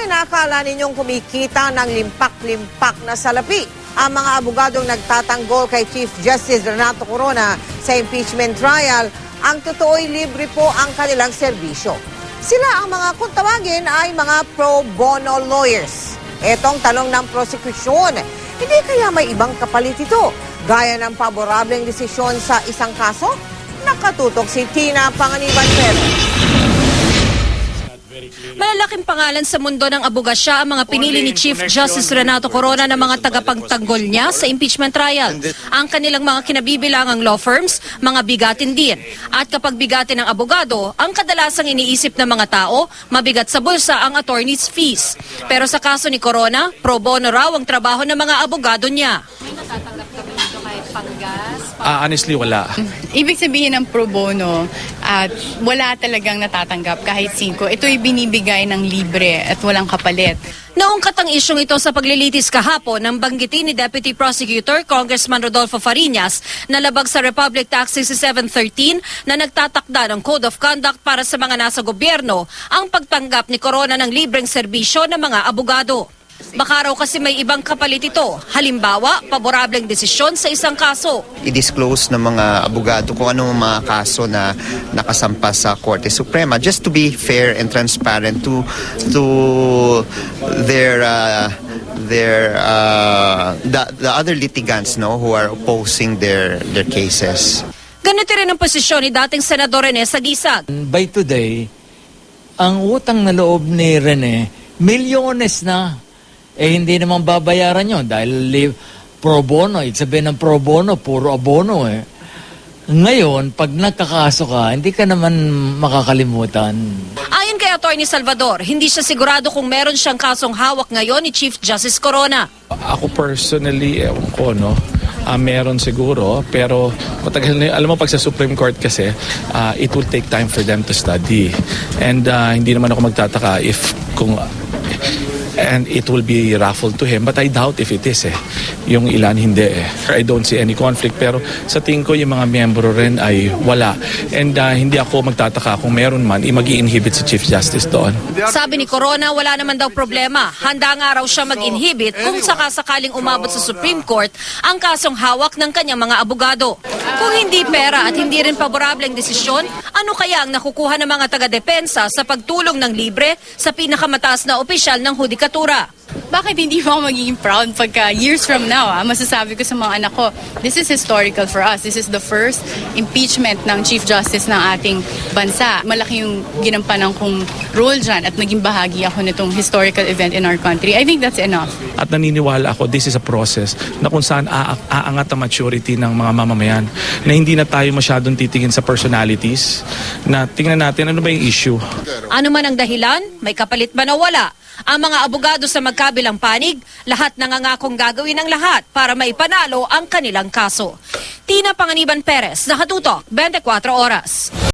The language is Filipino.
inakala ninyong kumikita ng limpak-limpak na salapi ang mga abogadong nagtatanggol kay Chief Justice Renato Corona sa impeachment trial, ang totoo'y libre po ang kanilang serbisyo. Sila ang mga kung tawagin ay mga pro bono lawyers. Etong tanong ng prosekusyon, hindi kaya may ibang kapalit ito? Gaya ng paborableng desisyon sa isang kaso? Nakatutok si Tina Panganiban Perez. Malalaking pangalan sa mundo ng abogasya ang mga pinili ni Chief Justice Renato Corona na mga tagapagtanggol niya sa impeachment trial. Ang kanilang mga kinabibilangang law firms, mga bigatin din. At kapag bigatin ng abogado, ang kadalasang iniisip ng mga tao, mabigat sa bulsa ang attorney's fees. Pero sa kaso ni Corona, pro bono raw ang trabaho ng mga abogado niya. May natatanggap kami dito kahit panggas? Honestly, wala. Ibig sabihin ng pro bono, wala talagang natatanggap kahit 5. Ito'y binibigay ng libre at walang kapalit. Naungkat ang isyong ito sa paglilitis kahapon ng banggitin ni Deputy Prosecutor Congressman Rodolfo Fariñas na labag sa Republic Act 6713 na nagtatakda ng Code of Conduct para sa mga nasa gobyerno ang pagtanggap ni Corona ng libreng serbisyo ng mga abogado. Baka raw kasi may ibang kapalit ito. Halimbawa, paborableng desisyon sa isang kaso. I-disclose ng mga abogado kung ano mga kaso na nakasampa sa Korte Suprema just to be fair and transparent to the other litigants who are opposing their cases. Ganito rin ang posisyon ni dating Senador Rene Sagisag. By today, ang utang na loob ni Rene, milyones na. Hindi naman babayaran yun dahil pro bono, ibig sabihin ng pro bono, puro abono eh. Ngayon, pag nagkakaso ka, hindi ka naman makakalimutan. Ayon kay Atty. Salvador, hindi siya sigurado kung meron siyang kasong hawak ngayon ni Chief Justice Corona. Ako personally, ewan ko, meron siguro, pero matagal na, alam mo pag sa Supreme Court kasi, it will take time for them to study. And hindi naman ako magtataka and it will be raffled to him, but I doubt if it is yung ilan hindi I don't see any conflict, pero sa tingin ko yung mga miyembro rin ay wala, and hindi ako magtataka kung meron man mag-i-inhibit si Chief Justice doon. Sabi ni Corona, wala naman daw problema. Handa nga raw siya mag-inhibit kung sakasakaling umabot sa Supreme Court ang kasong hawak ng kanyang mga abogado. Kung hindi pera at hindi rin paborableng desisyon, ano kaya ang nakukuha ng mga taga-depensa sa pagtulong ng libre sa pinakamataas na opisyal ng hudikatura? Bakit hindi mo ako magiging proud pagka years from now, masasabi ko sa mga anak ko, this is historical for us. This is the first impeachment ng Chief Justice ng ating bansa. Malaki yung ginampanan kong role dyan at naging bahagi ako nitong historical event in our country. I think that's enough. At naniniwala ako, this is a process na kung saan aangat ang maturity ng mga mamamayan, na hindi na tayo masyadong titingin sa personalities, na tingnan natin ano ba yung issue. Ano man ang dahilan, may kapalit ba na wala? Ang mga abogado sa magkabilang panig, lahat nangangakong gagawin ang lahat para maipanalo ang kanilang kaso. Tina Panganiban Perez, Nakatutok, 24 Oras.